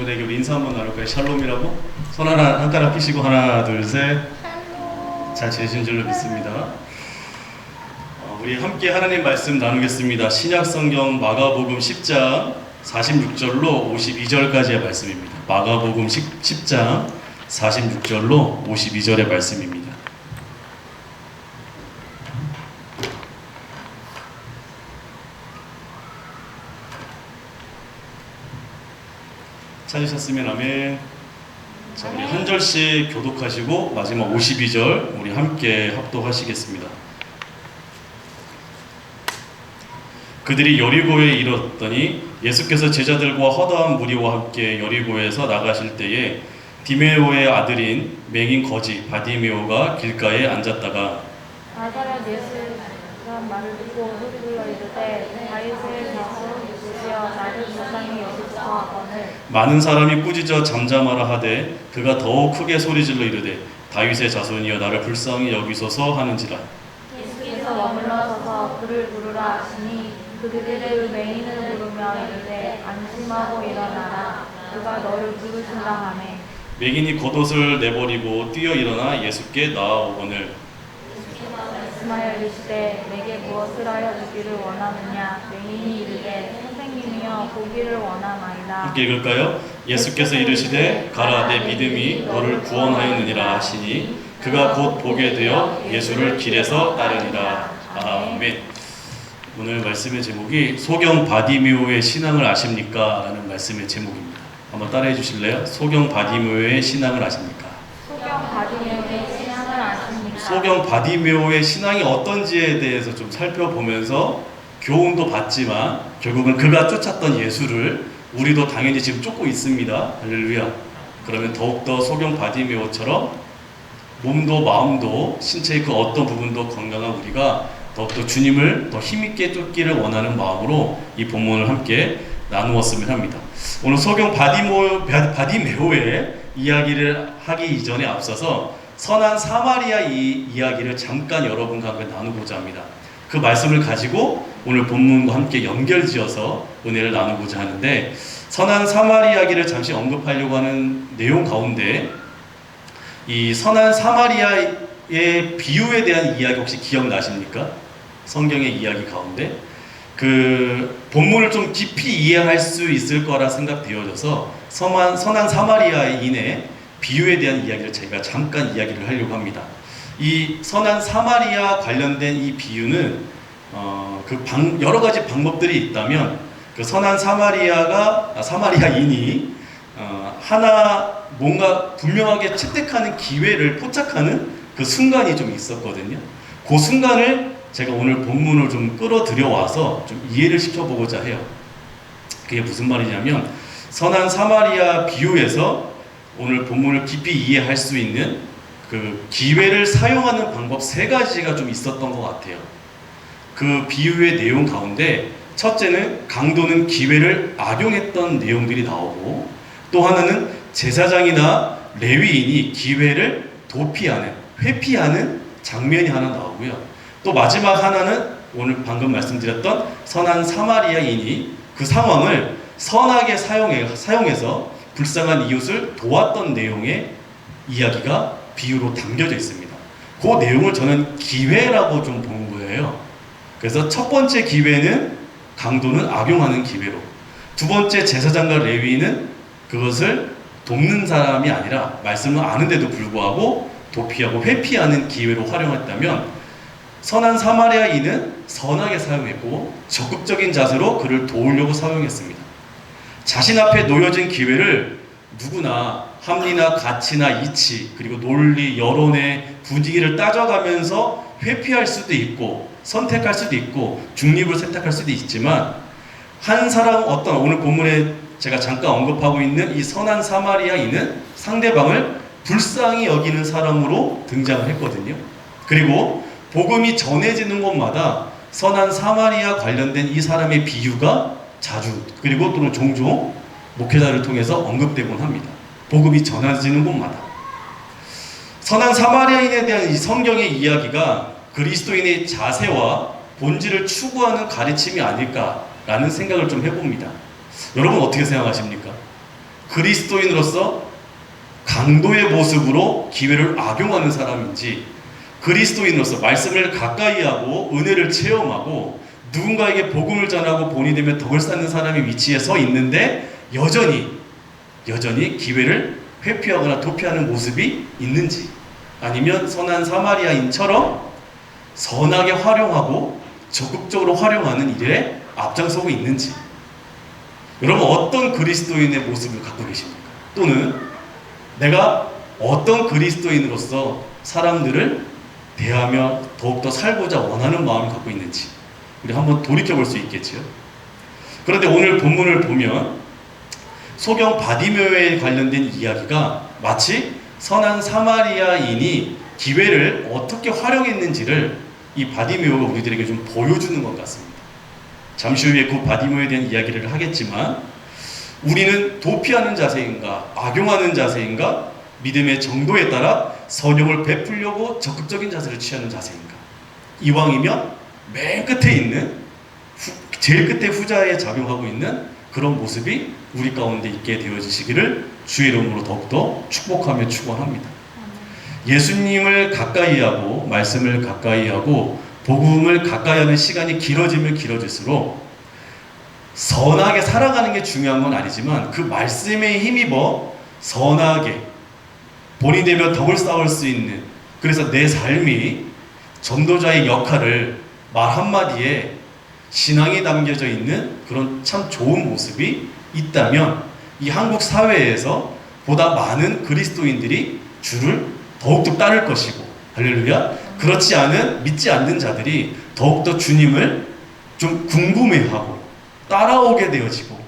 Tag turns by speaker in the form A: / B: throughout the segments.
A: 분에게 우리 인사 한번 나눌까요? 샬롬이라고? 손 하나 한 가락 펴시고 하나 둘 셋. 잘 지내신 줄로 믿습니다. 우리 함께 하나님 말씀 나누겠습니다. 신약 성경 마가복음 10장 46절로 52절까지의 말씀입니다. 마가복음 10장 46절로 52절의 말씀입니다. 찾으셨으면 아멘. 자, 우리 한 절씩 교독하시고 마지막 52절 우리 함께 합독하시겠습니다. 그들이 여리고에 이르렀더니 예수께서 제자들과 허다한 무리와 함께 여리고에서 나가실 때에 디메오의 아들인 맹인 거지 바디메오가 길가에 앉았다가
B: 나사렛 예수란 말을 듣고 소리질러 이르되 다윗의 자손 예수여 나를 불쌍히 여기소서 하거늘
A: 많은 사람이 꾸짖어 잠잠하라 하되 그가 더욱 크게 소리질러 이르되 다윗의 자손이여 나를 불쌍히 여기소서 하는지라.
B: 예수께서 머물러 서서 그를 부르라 하시니 그들의 맹인을 부르며 이르되 안심하고 일어나라 그가 너를 부르신다 하매
A: 맹인이 겉옷을 내버리고 뛰어 일어나 예수께 나아오거늘
B: 말씀하여 이르시되 내게 무엇을 하여 주기를 원하느냐. 맹인이 이르되 선생님이여 보기를 원하나이다.
A: 함께 읽을까요? 예수께서 이르시되 가라 내 믿음이 너를 구원하였느니라 하시니 그가 곧 보게 되어 예수를 길에서 따르니라. 아멘. 오늘 말씀의 제목이 소경 바디메오의 신앙을 아십니까? 라는 말씀의 제목입니다. 한번 따라해 주실래요? 소경 바디메오의 신앙을 아십니까?
B: 소경 바디메오의 신앙을 아십니까?
A: 소경 바디메오의 신앙이 어떤지에 대해서 좀 살펴보면서 교훈도 받지만 결국은 그가 쫓았던 예수를 우리도 당연히 지금 쫓고 있습니다. 할렐루야. 그러면 더욱더 소경 바디메오처럼 몸도 마음도 신체의 그 어떤 부분도 건강한 우리가 더욱더 주님을 더 힘있게 쫓기를 원하는 마음으로 이 본문을 함께 나누었으면 합니다. 오늘 소경 바디메오의 이야기를 하기 이전에 앞서서 선한 사마리아 이 이야기를 잠깐 여러분과 함께 나누고자 합니다. 그 말씀을 가지고 오늘 본문과 함께 연결지어서 은혜를 나누고자 하는데, 선한 사마리아 이야기를 잠시 언급하려고 하는 내용 가운데 이 선한 사마리아의 비유에 대한 이야기 혹시 기억나십니까? 성경의 이야기 가운데 그 본문을 좀 깊이 이해할 수 있을 거라 생각되어져서 선한 사마리아인의 비유에 대한 이야기를 제가 잠깐 이야기를 하려고 합니다. 이 선한 사마리아 관련된 이 비유는 여러 가지 방법들이 있다면 그 선한 사마리아인이 하나 뭔가 분명하게 채택하는 기회를 포착하는 그 순간이 좀 있었거든요. 그 순간을 제가 오늘 본문을 좀 끌어들여 와서 좀 이해를 시켜보고자 해요. 그게 무슨 말이냐면 선한 사마리아 비유에서 오늘 본문을 깊이 이해할 수 있는 그 기회를 사용하는 방법 세 가지가 좀 있었던 것 같아요. 그 비유의 내용 가운데 첫째는 강도는 기회를 악용했던 내용들이 나오고, 또 하나는 제사장이나 레위인이 기회를 도피하는, 회피하는 장면이 하나 나오고요. 또 마지막 하나는 오늘 방금 말씀드렸던 선한 사마리아인이 그 상황을 선하게 사용해서 불쌍한 이웃을 도왔던 내용의 이야기가 비유로 담겨져 있습니다. 그 내용을 저는 기회라고 좀 본 거예요. 그래서 첫 번째 기회는 강도는 악용하는 기회로, 두 번째 제사장과 레위인은 그것을 돕는 사람이 아니라 말씀을 아는데도 불구하고 도피하고 회피하는 기회로 활용했다면, 선한 사마리아인은 선하게 사용했고 적극적인 자세로 그를 도우려고 사용했습니다. 자신 앞에 놓여진 기회를 누구나 합리나 가치나 이치 그리고 논리, 여론의 분위기를 따져가면서 회피할 수도 있고 선택할 수도 있고 중립을 선택할 수도 있지만, 한 사람 오늘 본문에 제가 잠깐 언급하고 있는 이 선한 사마리아인은 상대방을 불쌍히 여기는 사람으로 등장을 했거든요. 그리고 복음이 전해지는 곳마다 선한 사마리아 관련된 이 사람의 비유가 자주 그리고 또는 종종 목회자를 통해서 언급되곤 합니다. 복음이 전해지는 곳마다. 선한 사마리아인에 대한 이 성경의 이야기가 그리스도인의 자세와 본질을 추구하는 가르침이 아닐까라는 생각을 좀 해봅니다. 여러분 어떻게 생각하십니까? 그리스도인으로서 강도의 모습으로 기회를 악용하는 사람인지, 그리스도인으로서 말씀을 가까이 하고 은혜를 체험하고 누군가에게 복음을 전하고 본이 되면 덕을 쌓는 사람의 위치에 서 있는데 여전히 기회를 회피하거나 도피하는 모습이 있는지, 아니면 선한 사마리아인처럼 선하게 활용하고 적극적으로 활용하는 일에 앞장서고 있는지, 여러분 어떤 그리스도인의 모습을 갖고 계십니까? 또는 내가 어떤 그리스도인으로서 사람들을 대하며 더욱더 살고자 원하는 마음을 갖고 있는지 우리 한번 돌이켜볼 수 있겠지요. 그런데 오늘 본문을 보면 소경 바디메오에 관련된 이야기가 마치 선한 사마리아인이 기회를 어떻게 활용했는지를 이 바디메오가 우리들에게 좀 보여주는 것 같습니다. 잠시 후에 그 바디메오에 대한 이야기를 하겠지만, 우리는 도피하는 자세인가 악용하는 자세인가, 믿음의 정도에 따라 선용을 베풀려고 적극적인 자세를 취하는 자세인가. 이왕이면 맨 끝에 있는 제일 끝에 후자에 작용하고 있는 그런 모습이 우리 가운데 있게 되어지시기를 주의 이름으로 더욱더 축복하며 축원합니다. 예수님을 가까이 하고 말씀을 가까이 하고 복음을 가까이 하는 시간이 길어지면 길어질수록 선하게 살아가는 게 중요한 건 아니지만, 그 말씀에 힘입어 선하게 본이 되면 덕을 쌓을 수 있는, 그래서 내 삶이 전도자의 역할을 말 한마디에 신앙이 담겨져 있는 그런 참 좋은 모습이 있다면, 이 한국 사회에서 보다 많은 그리스도인들이 주를 더욱더 따를 것이고, 할렐루야. 그렇지 않은 믿지 않는 자들이 더욱더 주님을 좀 궁금해하고 따라오게 되어지고,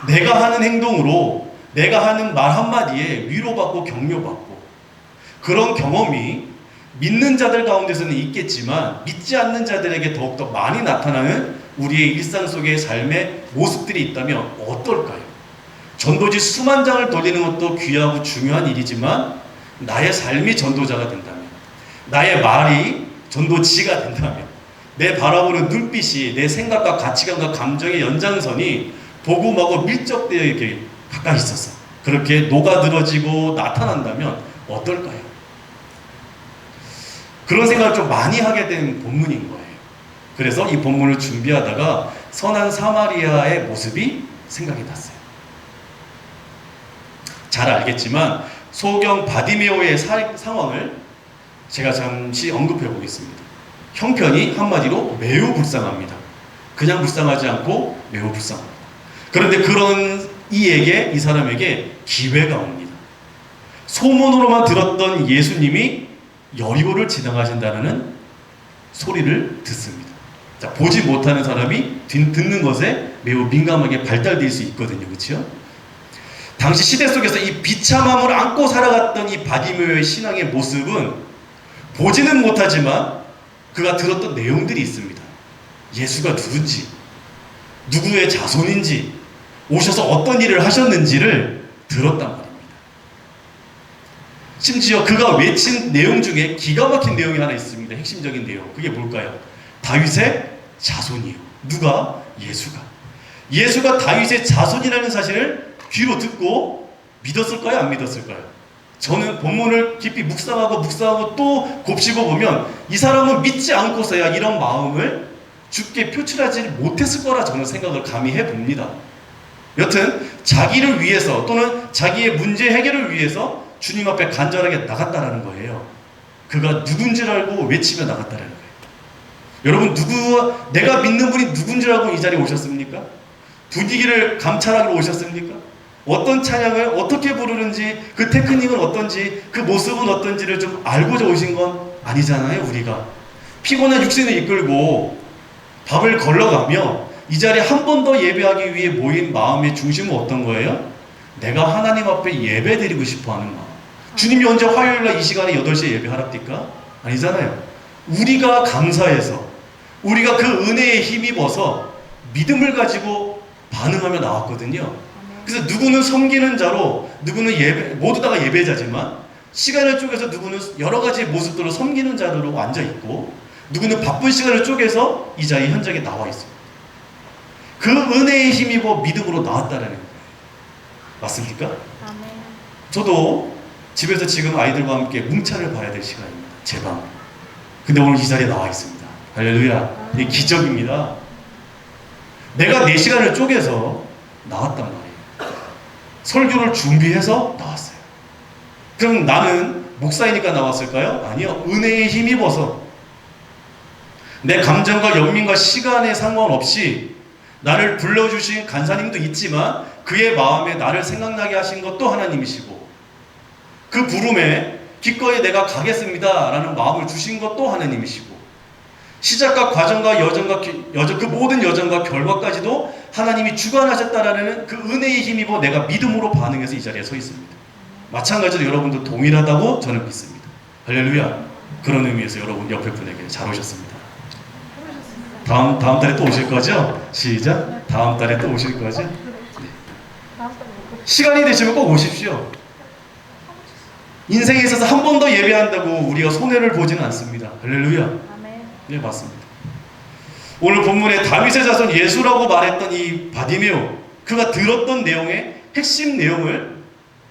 A: 내가 하는 행동으로, 내가 하는 말 한마디에 위로받고 격려받고, 그런 경험이 믿는 자들 가운데서는 있겠지만 믿지 않는 자들에게 더욱더 많이 나타나는 우리의 일상 속의 삶의 모습들이 있다면 어떨까요? 전도지 수만 장을 돌리는 것도 귀하고 중요한 일이지만, 나의 삶이 전도자가 된다면, 나의 말이 전도지가 된다면, 내 바라보는 눈빛이 내 생각과 가치관과 감정의 연장선이 복음하고 밀접되어 이렇게 가까이 있어서 그렇게 녹아들어지고 나타난다면 어떨까요? 그런 생각을 좀 많이 하게 된 본문인 거예요. 그래서 이 본문을 준비하다가 선한 사마리아의 모습이 생각이 났어요. 잘 알겠지만 소경 바디메오의 상황을 제가 잠시 언급해 보겠습니다. 형편이 한마디로 매우 불쌍합니다. 그냥 불쌍하지 않고 매우 불쌍합니다. 그런데 그런 이 사람에게 기회가 옵니다. 소문으로만 들었던 예수님이 여리고를 지나가신다는 소리를 듣습니다. 자, 보지 못하는 사람이 듣는 것에 매우 민감하게 발달될 수 있거든요. 그렇죠? 당시 시대 속에서 이 비참함을 안고 살아갔던 이 바디메오의 신앙의 모습은 보지는 못하지만 그가 들었던 내용들이 있습니다. 예수가 누군지, 누구의 자손인지, 오셔서 어떤 일을 하셨는지를 들었단 말입니다. 심지어 그가 외친 내용 중에 기가 막힌 내용이 하나 있습니다. 핵심적인 내용. 그게 뭘까요? 다윗의 자손이에요. 누가? 예수가. 예수가 다윗의 자손이라는 사실을 귀로 듣고 믿었을까요? 안 믿었을까요? 저는 본문을 깊이 묵상하고 또 곱씹어 보면 이 사람은 믿지 않고서야 이런 마음을 주께 표출하지 못했을 거라 저는 생각을 감히 해봅니다. 여튼 자기를 위해서 또는 자기의 문제 해결을 위해서 주님 앞에 간절하게 나갔다라는 거예요. 그가 누군지 알고 외치며 나갔다라는 거예요. 여러분, 내가 믿는 분이 누군지 알고 이 자리에 오셨습니까? 분위기를 감찰하러 오셨습니까? 어떤 찬양을 어떻게 부르는지, 그 테크닉은 어떤지, 그 모습은 어떤지를 좀 알고자 오신 건 아니잖아요. 우리가 피곤한 육신을 이끌고 밥을 걸러가며 이 자리에 한 번 더 예배하기 위해 모인 마음의 중심은 어떤 거예요? 내가 하나님 앞에 예배드리고 싶어하는 마음. 주님이 언제 화요일날 이 시간에 8시에 예배하랍니까? 아니잖아요. 우리가 감사해서, 우리가 그 은혜에 힘입어서 믿음을 가지고 반응하며 나왔거든요. 그래서 누구는 섬기는 자로, 누구는 모두 다가 예배자지만 시간을 쪼개서 누구는 여러 가지 모습들로 섬기는 자로 앉아있고, 누구는 바쁜 시간을 쪼개서 이 자리 현장에 나와 있습니다. 그 은혜에 힘입어 믿음으로 나왔다라는 거예요. 맞습니까?
B: 아멘.
A: 저도 집에서 지금 아이들과 함께 문자를 봐야 될 시간입니다. 제 방. 근데 오늘 이 자리에 나와 있습니다. 할렐루야. 이게 기적입니다. 내가 4시간을 쪼개서 나왔단 말이에요. 설교를 준비해서 나왔어요. 그럼 나는 목사이니까 나왔을까요? 아니요. 은혜에 힘입어서 내 감정과 연민과 시간에 상관없이 나를 불러주신 간사님도 있지만 그의 마음에 나를 생각나게 하신 것도 하나님이시고 그 부름에 기꺼이 내가 가겠습니다 라는 마음을 주신 것도 하나님이시고 시작과 과정과 여정과 그 모든 여정과 결과까지도 하나님이 주관하셨다라는 그 은혜에 힘입어 내가 믿음으로 반응해서 이 자리에 서 있습니다. 마찬가지로 여러분도 동일하다고 저는 믿습니다. 할렐루야. 그런 의미에서 여러분 옆에 분에게 잘 오셨습니다. 다음 달에 또 오실 거죠? 시작. 다음 달에 또 오실 거죠? 네. 시간이 되시면 꼭 오십시오. 인생에 있어서 한 번 더 예배한다고 우리가 손해를 보지는 않습니다. 할렐루야.
B: 아멘.
A: 네, 맞습니다. 오늘 본문에 다윗의 자손 예수라고 말했던 이 바디메오, 그가 들었던 내용의 핵심 내용을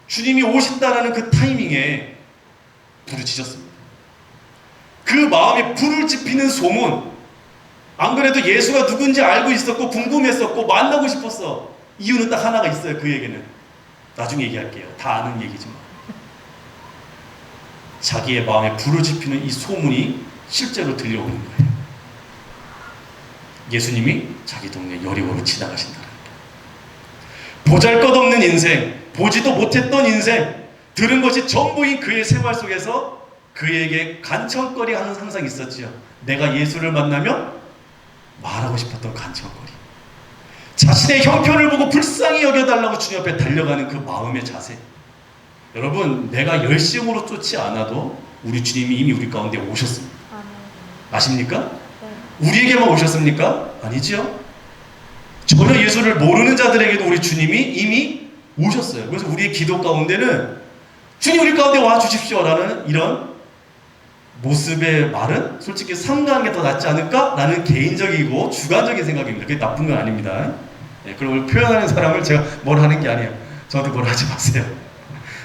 A: 주님이 오신다라는 그 타이밍에 부르짖었습니다. 그 마음에 불을 지피는 소문, 안 그래도 예수가 누군지 알고 있었고 궁금했었고 만나고 싶었어. 이유는 딱 하나가 있어요. 그에게는 나중에 얘기할게요. 다 아는 얘기지만 자기의 마음에 불을 지피는 이 소문이 실제로 들려오는 거예요. 예수님이 자기 동네 여리고로 지나가신다는 거예요. 보잘것없는 인생, 보지도 못했던 인생, 들은 것이 전부인 그의 생활 속에서 그에게 간청거리 하는 상상이 있었지요. 내가 예수를 만나면 말하고 싶었던 간청거리, 자신의 형편을 보고 불쌍히 여겨달라고 주님 앞에 달려가는 그 마음의 자세. 여러분, 내가 열심으로 쫓지 않아도 우리 주님이 이미 우리 가운데 오셨습니다. 아십니까?
B: 네.
A: 우리에게만 오셨습니까? 아니지요. 전혀 예수를 모르는 자들에게도 우리 주님이 이미 오셨어요. 그래서 우리의 기도 가운데는 주님 우리 가운데 와 주십시오라는 이런 모습의 말은 솔직히 상가하는 게 더 낫지 않을까? 라는 개인적이고 주관적인 생각입니다. 그게 나쁜 건 아닙니다. 네, 그걸 표현하는 사람을 제가 뭘 하는 게 아니에요. 저한테 뭘 하지 마세요.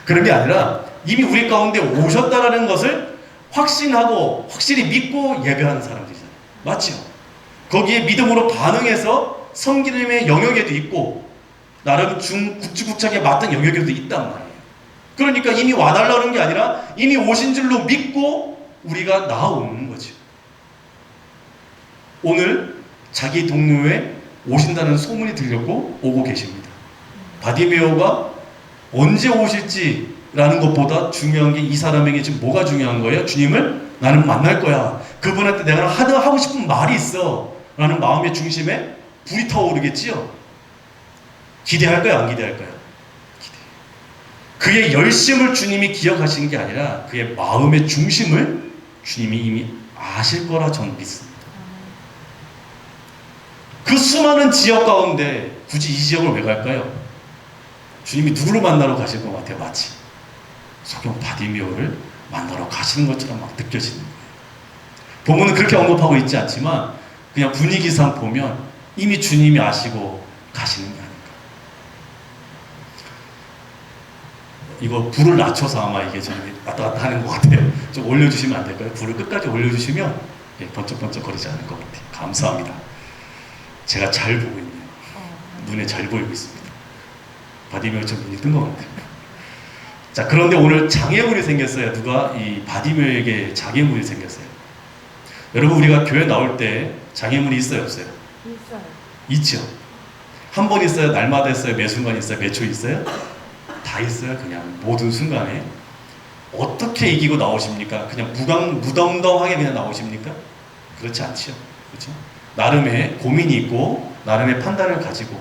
A: 그런 게 아니라 이미 우리 가운데 오셨다라는 것을 확신하고 확실히 믿고 예배하는 사람들이잖아요. 맞죠? 거기에 믿음으로 반응해서 섬기림의 영역에도 있고 나름 국지국착에 맞던 영역에도 있단 말이에요. 그러니까 이미 와달라는 게 아니라 이미 오신 줄로 믿고 우리가 나아오는 거죠. 오늘 자기 동료에 오신다는 소문이 들렸고 오고 계십니다. 바디메오가 언제 오실지라는 것보다 중요한 게 이 사람에게 지금 뭐가 중요한 거예요? 주님을 나는 만날 거야. 그분한테 내가 하고 싶은 말이 있어. 라는 마음의 중심에 불이 타오르겠지요. 기대할까요? 안 기대할까요? 기대. 그의 열심을 주님이 기억하시는 게 아니라 그의 마음의 중심을 주님이 이미 아실 거라 저는 믿습니다. 그 수많은 지역 가운데 굳이 이 지역을 왜 갈까요? 주님이 누구를 만나러 가실 것 같아요? 마치 소경 바디메오를 만나러 가시는 것처럼 막 느껴지는 거예요. 본문은 그렇게 언급하고 있지 않지만 그냥 분위기상 보면 이미 주님이 아시고 가시는 게 아닐까. 이거 불을 낮춰서 아마 이게 좀 왔다 갔다 하는 것 같아요. 좀 올려주시면 안 될까요? 불을 끝까지 올려주시면 번쩍번쩍 거리지 않을 것 같아요. 감사합니다. 제가 잘 보고 있네요. 눈에 잘 보이고 있습니다. 바디메오 좀 눈이 뜬 것 같아요. 자, 그런데 오늘 장애물이 생겼어요. 누가 이 바디메오에게 장애물이 생겼어요. 여러분, 우리가 교회 나올 때 장애물이 있어요, 없어요?
B: 있어요.
A: 있죠. 한 번 있어요? 날마다 있어요? 매 순간 있어요? 매 초 있어요? 다 있어요. 그냥 모든 순간에. 어떻게 이기고 나오십니까? 그냥 무덤덤하게 그냥 나오십니까? 그렇지 않지요. 그렇죠? 나름의 고민이 있고 나름의 판단을 가지고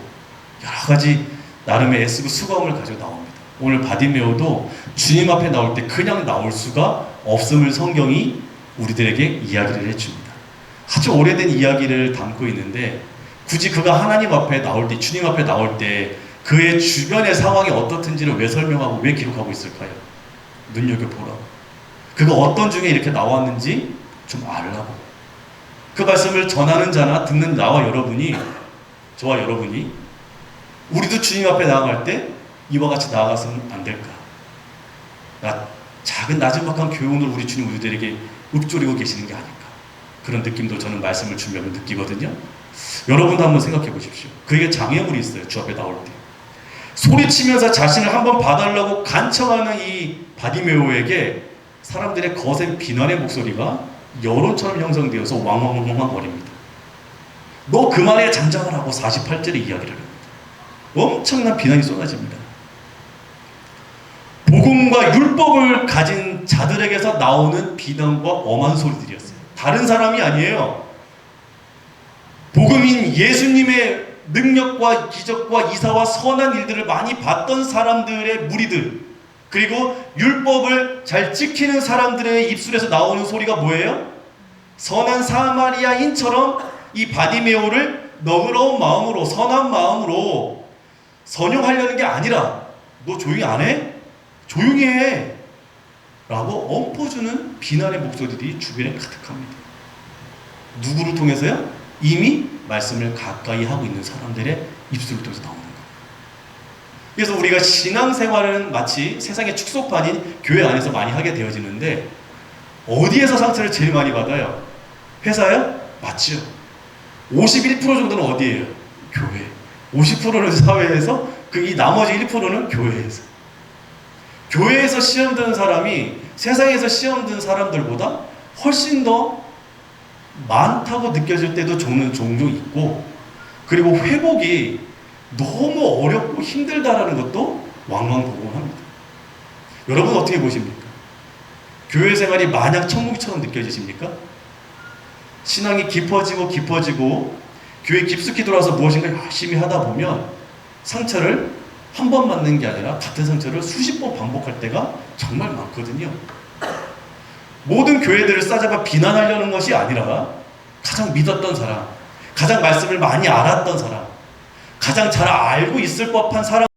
A: 여러 가지 나름의 애쓰고 수고함을 가지고 나옵니다. 오늘 바디메오도 주님 앞에 나올 때 그냥 나올 수가 없음을 성경이 우리들에게 이야기를 해줍니다. 아주 오래된 이야기를 담고 있는데 굳이 그가 하나님 앞에 나올 때, 주님 앞에 나올 때 그의 주변의 상황이 어떻든지를 왜 설명하고 왜 기록하고 있을까요? 눈여겨보라고. 그가 어떤 중에 이렇게 나왔는지 좀 알라고. 그 말씀을 전하는 자나 듣는 나와 여러분이, 저와 여러분이 우리도 주님 앞에 나아갈 때 이와 같이 나아갔으면 안 될까? 작은 나지막한 교훈을 우리 주님 우리들에게 읊조리고 계시는 게 아닐까? 그런 느낌도 저는 말씀을 주면 느끼거든요. 여러분도 한번 생각해 보십시오. 그에게 장애물이 있어요. 주 앞에 나올 때. 소리치면서 자신을 한번 봐달라고 간청하는 이 바디메오에게 사람들의 거센 비난의 목소리가 여론처럼 형성되어서 왕왕왕왕 거립니다. 너 그만해 잠잠을 하고 48절에 이야기를 합니다. 엄청난 비난이 쏟아집니다. 복음과 율법을 가진 자들에게서 나오는 비난과 엄한 소리들이었어요. 다른 사람이 아니에요. 복음인 예수님의 능력과 기적과 이사와 선한 일들을 많이 봤던 사람들의 무리들, 그리고 율법을 잘 지키는 사람들의 입술에서 나오는 소리가 뭐예요? 선한 사마리아인처럼 이 바디메오를 너그러운 마음으로, 선한 마음으로 선용하려는 게 아니라 너 조용히 안 해? 조용히 해! 라고 엎어주는 비난의 목소리들이 주변에 가득합니다. 누구를 통해서요? 이미 말씀을 가까이 하고 있는 사람들의 입술을 통해서 나오는 거예요. 그래서 우리가 신앙생활은 마치 세상의 축소판인 교회 안에서 많이 하게 되어지는데, 어디에서 상처를 제일 많이 받아요? 회사요? 맞죠. 51% 정도는 어디예요? 교회. 50%는 사회에서, 이 나머지 1%는 교회에서. 교회에서 시험 드는 사람이 세상에서 시험 드는 사람들보다 훨씬 더 많다고 느껴질 때도 저는 종종 있고, 그리고 회복이 너무 어렵고 힘들다라는 것도 왕왕복음합니다. 여러분 어떻게 보십니까? 교회 생활이 마냥 천국처럼 느껴지십니까? 신앙이 깊어지고 깊어지고 교회 깊숙이 들어와서 무엇인가 열심히 하다 보면 상처를 한 번 맞는 게 아니라 같은 상처를 수십 번 반복할 때가 정말 많거든요. 모든 교회들을 싸잡아 비난하려는 것이 아니라 가장 믿었던 사람, 가장 말씀을 많이 알았던 사람, 가장 잘 알고 있을 법한 사람